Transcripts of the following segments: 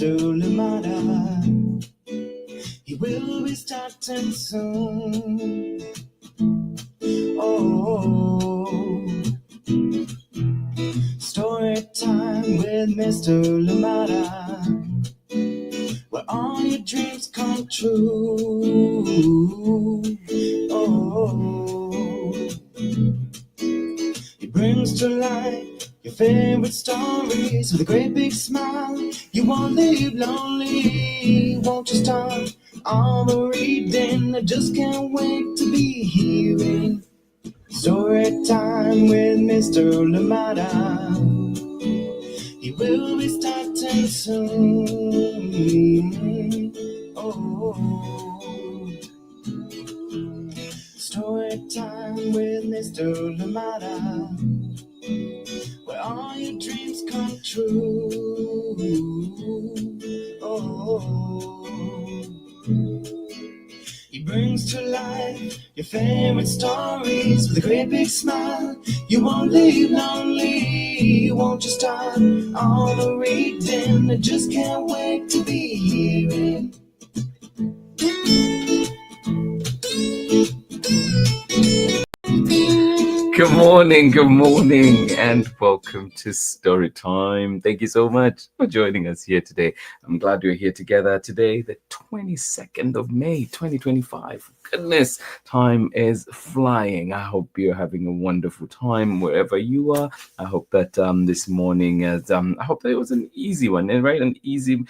Mr. Limata. He will be starting soon. Oh, story time with Mr. Limata, where all your dreams come true. Oh, he brings to life your favorite stories with a great big smile. You won't leave lonely, won't you start all the reading? I just can't wait to be hearing story time with Mr. Limata. He will be starting soon. Oh, story time with Mr. Limata, where all your dreams come true. Oh, he brings to life your favorite stories with a great big smile. You won't leave lonely, won't you start all the reading? I just can't wait to be hearing. Good morning, and welcome to Story Time. Thank you so much for joining us here today. I'm glad we're here together today, the 22nd of May, 2025. Goodness, time is flying. I hope you're having a wonderful time wherever you are. I hope that this morning, I hope that it was an easy one, right? An easy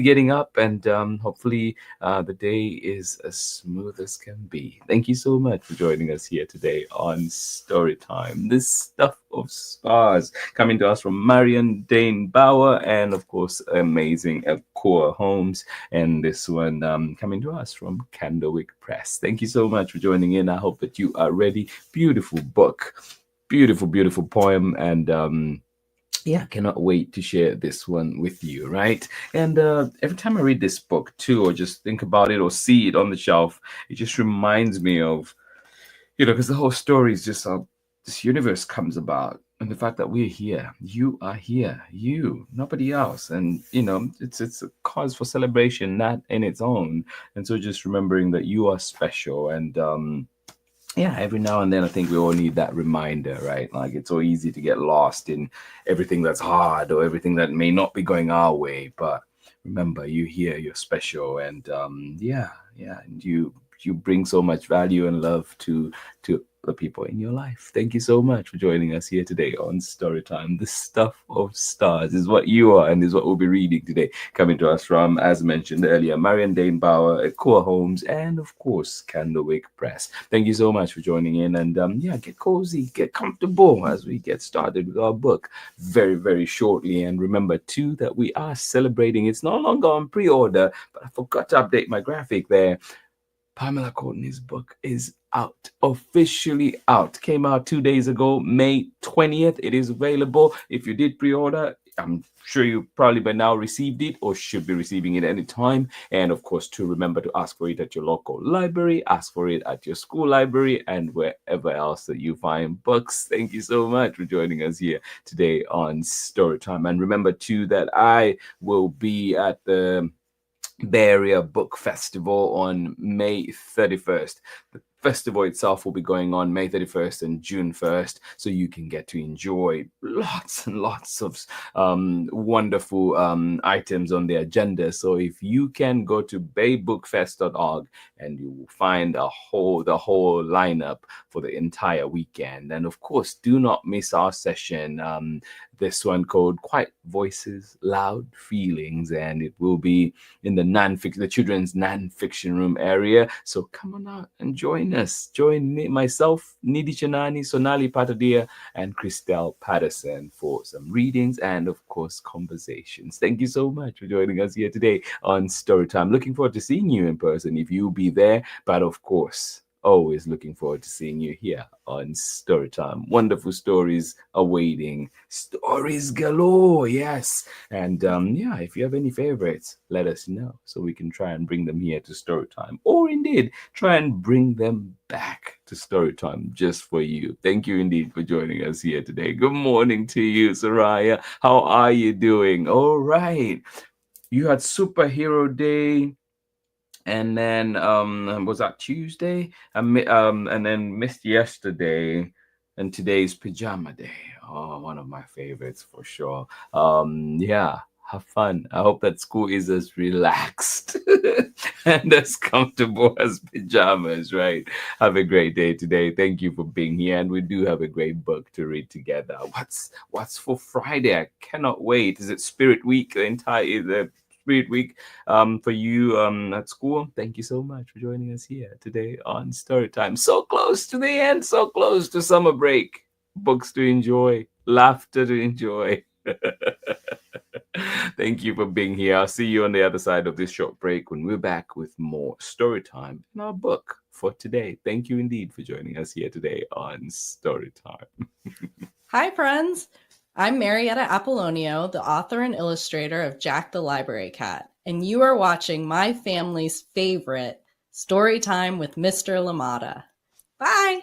getting up, and hopefully the day is as smooth as can be. Thank you so much for joining us here today on Story Time. This stuff of stars coming to us from MARION, DANE, BAUER, and of course amazing EKUA HOLMES, and this one coming to us from CANDLEWICK Press. Thank you so much for joining in. I hope that you are ready. Beautiful book, beautiful poem, and yeah, cannot wait to share this one with you, right? And every time I read this book too, or just think about it or see it on the shelf, it just reminds me of, because the whole story is just how this universe comes about, and the fact that we're here, you are here, you, nobody else, and it's a cause for celebration, that in its own. And so just remembering that you are special, and yeah, every now and then I think we all need that reminder, right? Like, it's so easy to get lost in everything that's hard or everything that may not be going our way, but remember, you're here, you're special, and yeah, and you bring so much value and love to the people in your life. Thank you so much for joining us here today on Storytime. The stuff of stars is what you are, and is what we'll be reading today, coming to us from, as mentioned earlier, MARION, DANE, BAUER, EKUA HOLMES, and of course CANDLEWICK Press. Thank you so much for joining in, and yeah, get cozy, get comfortable as we get started with our book very shortly. And remember too that we are celebrating, it's no longer on pre-order, but I forgot to update my graphic there. Pamela Courtney's book is out, officially out. Came out 2 days ago, May 20th. It is available. If you did pre-order, I'm sure you probably by now received it or should be receiving it any time. And of course, to remember to ask for it at your local library, ask for it at your school library, and wherever else that you find books. Thank you so much for joining us here today on Storytime. And remember too that I will be at the Bay Area Book Festival on May 31st. The festival itself will be going on May 31st and June 1st, so you can get to enjoy lots and lots of wonderful items on the agenda. So if you can go to baybookfest.org, and you will find the whole lineup for the entire weekend. And of course, do not miss our session, this one called Quiet Voices, Loud Feelings, and it will be in the children's non-fiction room area. So come on out and join us. Join me, myself, Nidhi Chanani, Sonali Patadia, and Christelle Patterson for some readings and, of course, conversations. Thank you so much for joining us here today on Storytime. Looking forward to seeing you in person if you'll be there. But of course, always looking forward to seeing you here on Storytime. Wonderful stories awaiting. Stories galore, yes. And yeah, if you have any favorites, let us know so we can try and bring them here to Storytime. Or indeed, try and bring them back to Storytime just for you. Thank you indeed for joining us here today. Good morning to you, Soraya. How are you doing? All right. You had Superhero Day, and then was that Tuesday? And then missed yesterday, and today's Pajama Day. Oh, one of my favorites for sure. Yeah, have fun. I hope that school is as relaxed and as comfortable as pajamas, right? Have a great day today. Thank you for being here, and we do have a great book to read together. What's for Friday? I cannot wait. Is it Spirit Week? The Spirit Week for you at school. Thank you so much for joining us here today on Storytime. So close to the end, so close to summer break. Books to enjoy, laughter to enjoy. Thank you for being here. I'll see you on the other side of this short break when we're back with more Storytime in our book for today. Thank you indeed for joining us here today on Storytime. Hi, friends. I'm Marietta Apollonio, the author and illustrator of Jack the Library Cat, and you are watching my family's favorite Storytime with Mr. Limata. Bye!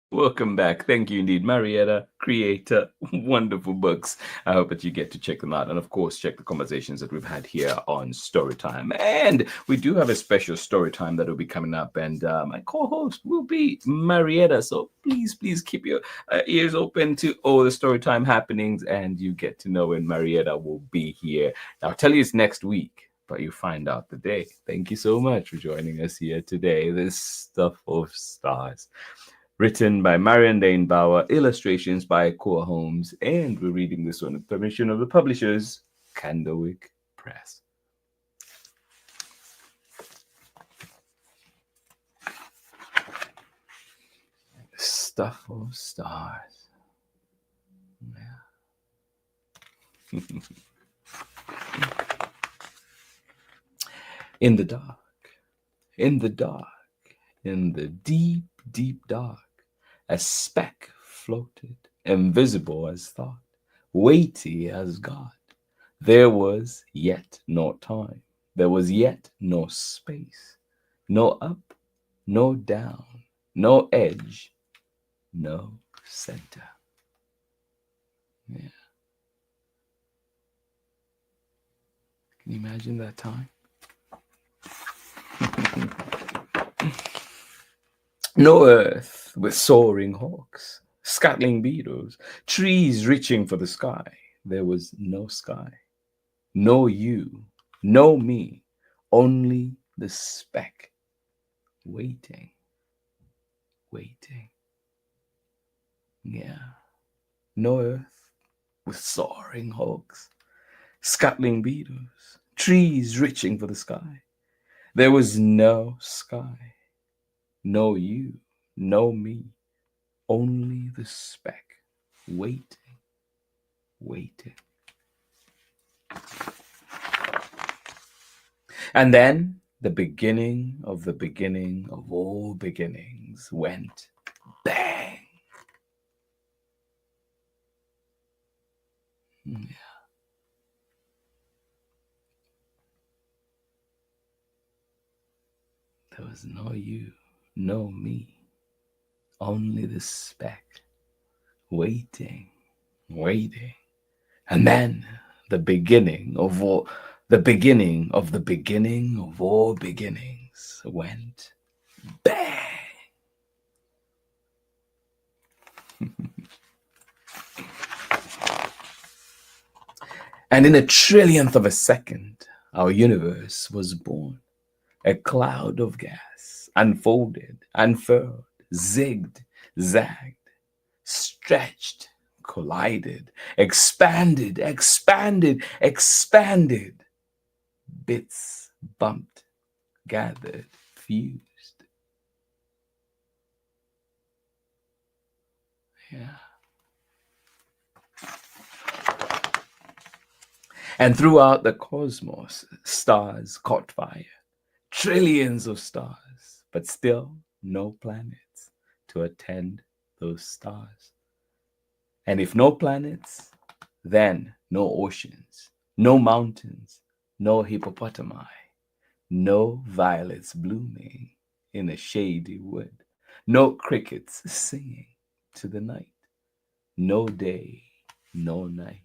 Welcome back. Thank you indeed, Marietta, creator, wonderful books. I hope that you get to check them out. And of course, check the conversations that we've had here on Storytime. And we do have a special Storytime that will be coming up. And my co-host will be Marietta. So please keep your ears open to all the Storytime happenings. And you get to know when Marietta will be here. I'll tell you it's next week, but you find out the day. Thank you so much for joining us here today. This Stuff of Stars. Written by MARION, DANE, BAUER, illustrations by EKUA, HOLMES, and we're reading this on the permission of the publishers, CANDLEWICK Press. Stuff of Stars. Yeah. In the dark, in the dark, in the deep, deep dark, a speck floated, invisible as thought, weighty as God. There was yet no time, there was yet no space, no up, no down, no edge, no center. Yeah. Can you imagine that time? No earth with soaring hawks, scuttling beetles, trees reaching for the sky. There was no sky, no you, no me, only the speck, waiting, waiting. Yeah, no earth with soaring hawks, scuttling beetles, trees reaching for the sky. There was no sky, no you, no me, only the speck, waiting, waiting. And then the beginning of all beginnings went bang. Yeah. There was no you, no me, only the speck, waiting, waiting. And then the beginning of all beginning of all beginnings went bang. And in a trillionth of a second, our universe was born. A cloud of gas unfolded, unfurled, zigged, zagged, stretched, collided, expanded, expanded, expanded. Bits bumped, gathered, fused. Yeah. And throughout the cosmos, stars caught fire, trillions of stars, but still no planets to attend those stars. And if no planets, then no oceans, no mountains, no hippopotami, no violets blooming in a shady wood, no crickets singing to the night, no day, no night.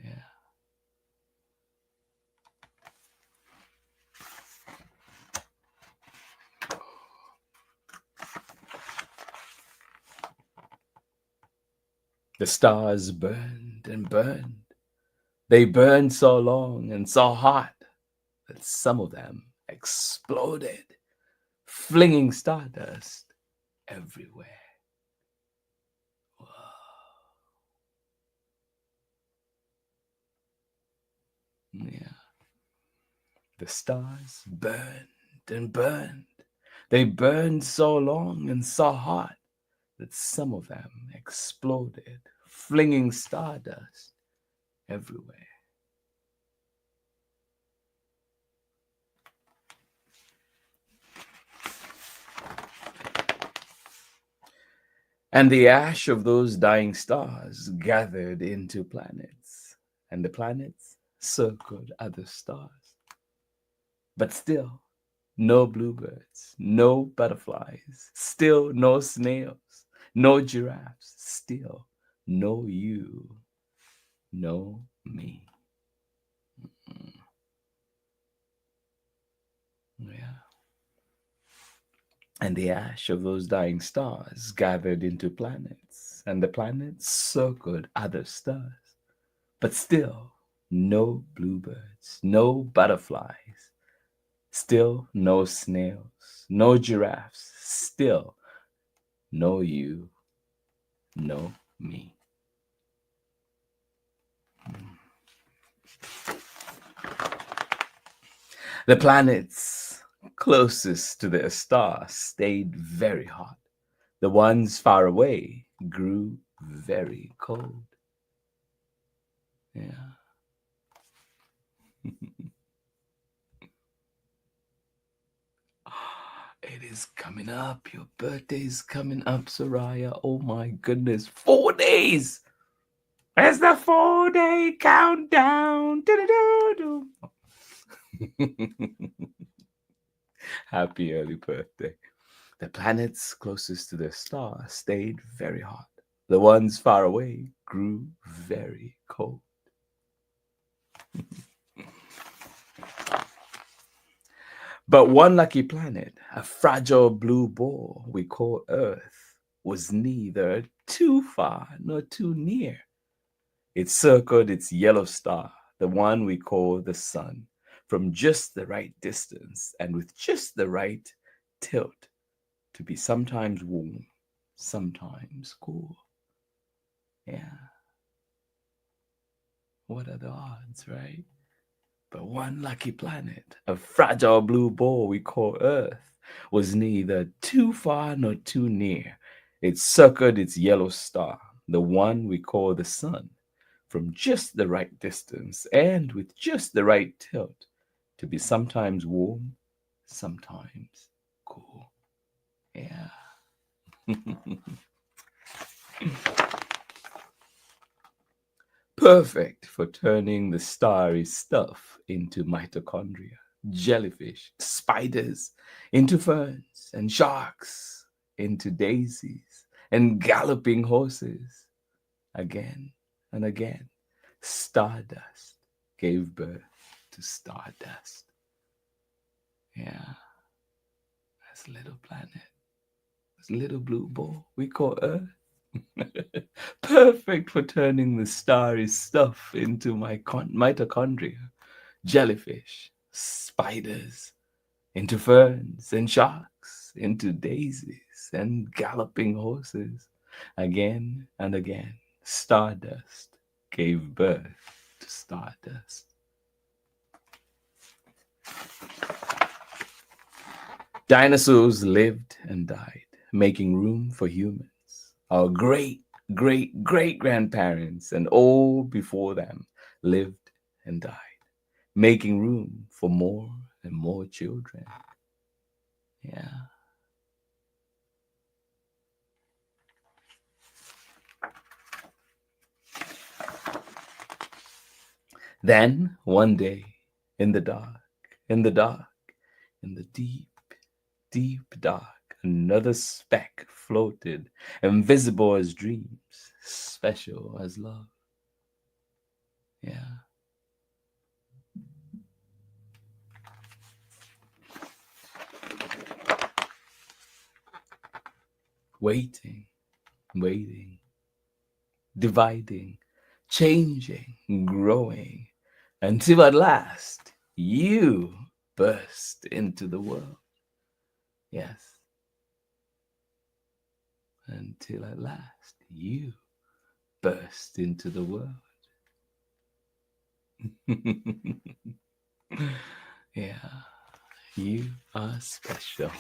Yeah. The stars burned and burned. They burned so long and so hot that some of them exploded, flinging stardust everywhere. Whoa. Yeah. The stars burned and burned. They burned so long and so hot that some of them exploded, flinging stardust everywhere. And the ash of those dying stars gathered into planets, and the planets circled other stars. But still, no bluebirds, no butterflies, still no snails, no giraffes, still no you, no me. Yeah. And the ash of those dying stars gathered into planets, and the planets circled other stars. But still, no bluebirds, no butterflies, still no snails, no giraffes, still no you, no me. The planets closest to their star stayed very hot. The ones far away grew very cold. Yeah. It is coming up. Your birthday's coming up, Soraya. Oh my goodness. 4 days. It's the 4-day countdown. Do-do-do-do. Happy early birthday. The planets closest to their star stayed very hot. The ones far away grew very cold. But one lucky planet, a fragile blue ball we call Earth, was neither too far nor too near. It circled its yellow star, the one we call the sun, from just the right distance and with just the right tilt to be sometimes warm, sometimes cool. Yeah. What are the odds, right? But one lucky planet, a fragile blue ball we call Earth, was neither too far nor too near. It circled its yellow star, the one we call the sun, from just the right distance and with just the right tilt to be sometimes warm, sometimes cool. Yeah. Perfect for turning the starry stuff into mitochondria, jellyfish, spiders, into ferns, and sharks, into daisies, and galloping horses. Again and again, stardust gave birth to stardust. Yeah, that's a little planet, this little blue ball we call Earth. Perfect for turning the starry stuff into mitochondria, jellyfish, spiders, into ferns and sharks, into daisies and galloping horses. Again and again, stardust gave birth to stardust. Dinosaurs lived and died, making room for humans. Our great, great, great grandparents and all before them lived and died, making room for more and more children. Yeah. Then, one day, in the dark, in the dark, in the deep, deep dark, another speck floated, invisible as dreams, special as love. Yeah. Waiting, waiting, dividing, changing, growing, until at last you burst into the world. Yes. Until at last you burst into the world. Yeah, you are special.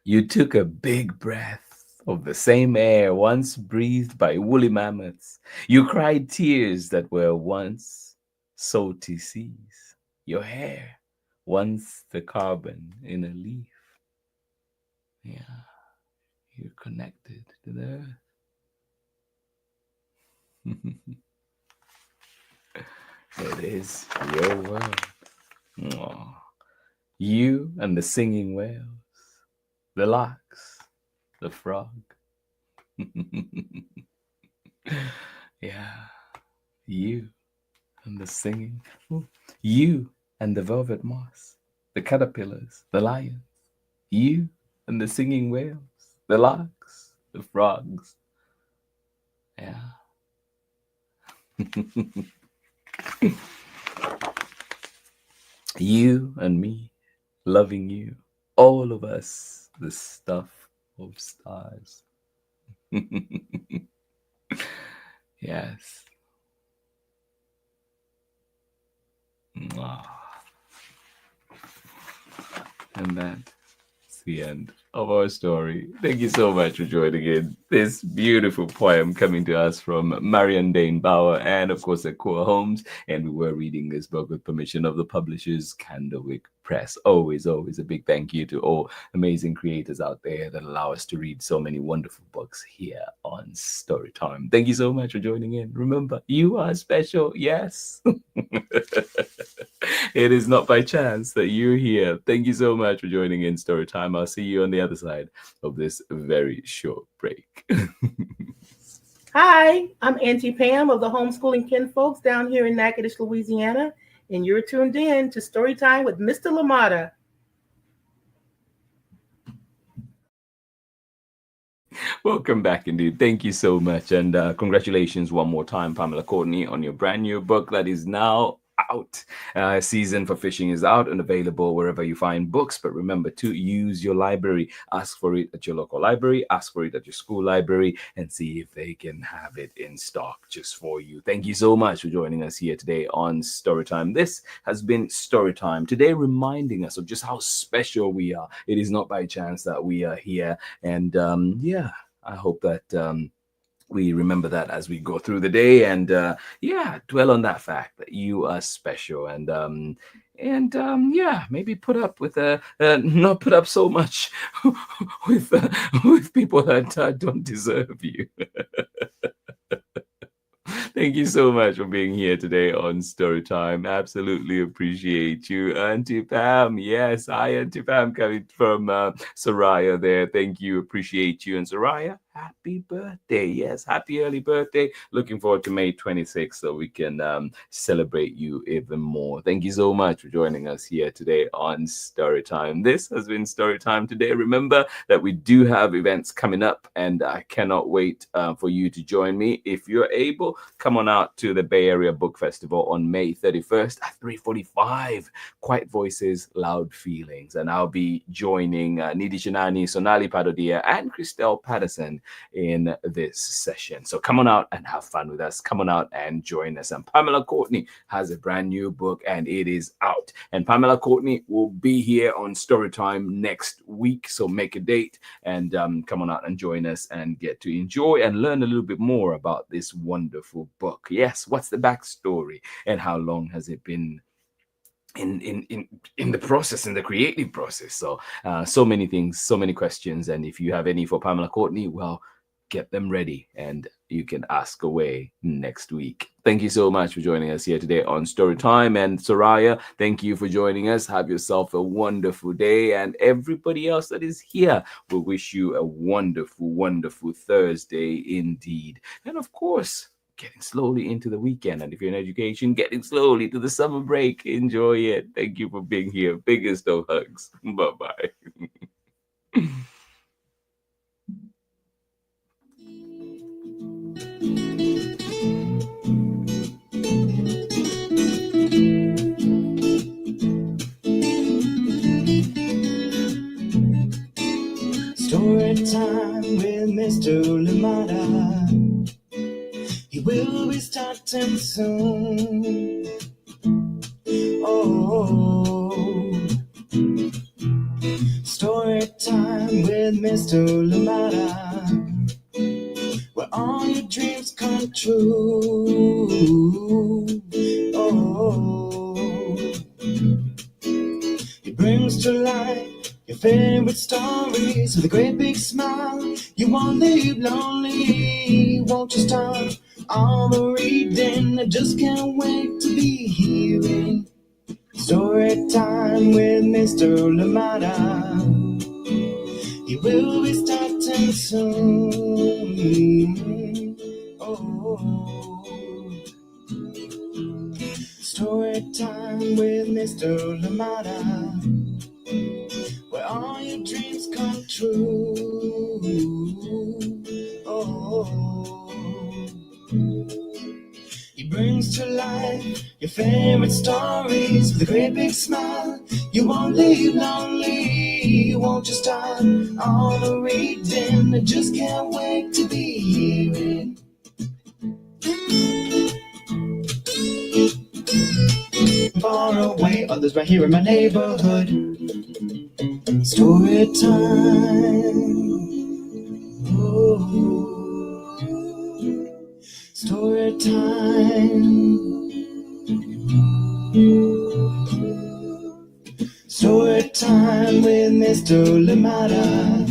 You took a big breath of the same air once breathed by woolly mammoths. You cried tears that were once salty seas. Your hair, once the carbon in a leaf. Yeah, you're connected to the earth. It is your world. Aww. You and the singing whales, the larks, the frog. Yeah, you and the singing. Ooh. You and the velvet moss, the caterpillars, the lions. You and the singing whales, the larks, the frogs. Yeah. You and me, loving you, all of us, the stuff of stars. Yes. Mwah. And that's the end of our story. Thank you so much for joining in. This beautiful poem coming to us from MARION, DANE, BAUER, and of course EKUA HOLMES. And we were reading this book with permission of the publishers, CANDLEWICK Press. Always a big thank you to all amazing creators out there that allow us to read so many wonderful books here on Storytime. Thank you so much for joining in. Remember, you are special. Yes. It is not by chance that you're here. Thank you so much for joining in Storytime. I'll see you on the other side of this very short break. Hi, I'm Auntie Pam of the Homeschooling Kinfolks down here in Natchitoches, Louisiana, and you're tuned in to Storytime with Mr. Limata. Welcome back indeed. Thank you so much. And congratulations one more time, Pamela Courtney, on your brand new book that is now out. Season for Fishing is out and available wherever you find books. But remember to use your library. Ask for it at your local library. Ask for it at your school library and see if they can have it in stock just for you. Thank you so much for joining us here today on Storytime. This has been Storytime. Today reminding us of just how special we are. It is not by chance that we are here. And yeah, I hope that we remember that as we go through the day and dwell on that fact that you are special and yeah, maybe put up with not put up so much with people that don't deserve you. Thank you so much for being here today on Storytime. Absolutely appreciate you. Auntie Pam, yes, hi Auntie Pam coming from Soraya there. Thank you, appreciate you. And Soraya, happy birthday. Yes, happy early birthday. Looking forward to May 26th so we can celebrate you even more. Thank you so much for joining us here today on Storytime. This has been Storytime today. Remember that we do have events coming up and I cannot wait for you to join me. If you're able, come on out to the Bay Area Book Festival on May 31st at 3:45. Quiet Voices, Loud Feelings. And I'll be joining Nidhi Shinani, Sonali Padodia, and Christelle Patterson in this session. So come on out and have fun with us. Come on out and join us. And Pamela Courtney has a brand new book and it is out. And Pamela Courtney will be here on Storytime next week. So make a date and come on out and join us and get to enjoy and learn a little bit more about this wonderful book. Yes, what's the backstory and how long has it been in the process, in the creative process? So so many things, so many questions, and if you have any for Pamela Courtney, well, get them ready and you can ask away next week. Thank you so much for joining us here today on Storytime. And Soraya, thank you for joining us. Have yourself a wonderful day, and everybody else that is here, we wish you a wonderful, wonderful Thursday indeed. And of course, getting slowly into the weekend. And if you're in education, getting slowly to the summer break. Enjoy it. Thank you for being here. Biggest of hugs. Bye-bye. Story time with Mr. Limata. He will be starting soon. Oh, story time with Mr. Limata, where all your dreams come true. Oh, he brings to life your favorite stories with a great big smile. You won't leave lonely, won't you start all the reading? I just can't wait to be hearing story time with Mr. Limata. He will be starting soon. Oh, story time with Mr. Limata, where all your dreams come true. Oh, he brings to life your favorite stories with a great big smile. You won't leave lonely, won't you start all the reading? I just can't wait to be hearing far away, others right here in my neighborhood. Story time. Oh, story time. Story time with Mr. Limata.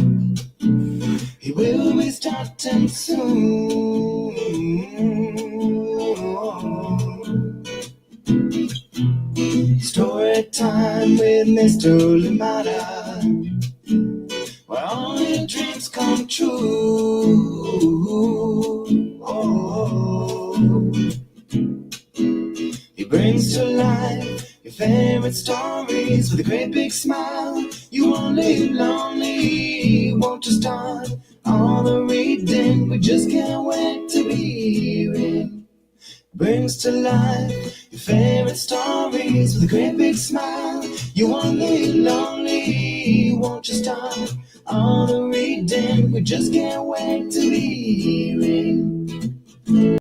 He will be starting soon. Story time with Mr. Limata, where all your dreams come true. Oh, he brings to life your favorite stories with a great big smile. You won't leave lonely, won't you start all the reading? We just can't wait to be hearing. Brings to life your favorite stories with a great big smile. You won't leave lonely, won't you start all the reading? We just can't wait to be hearing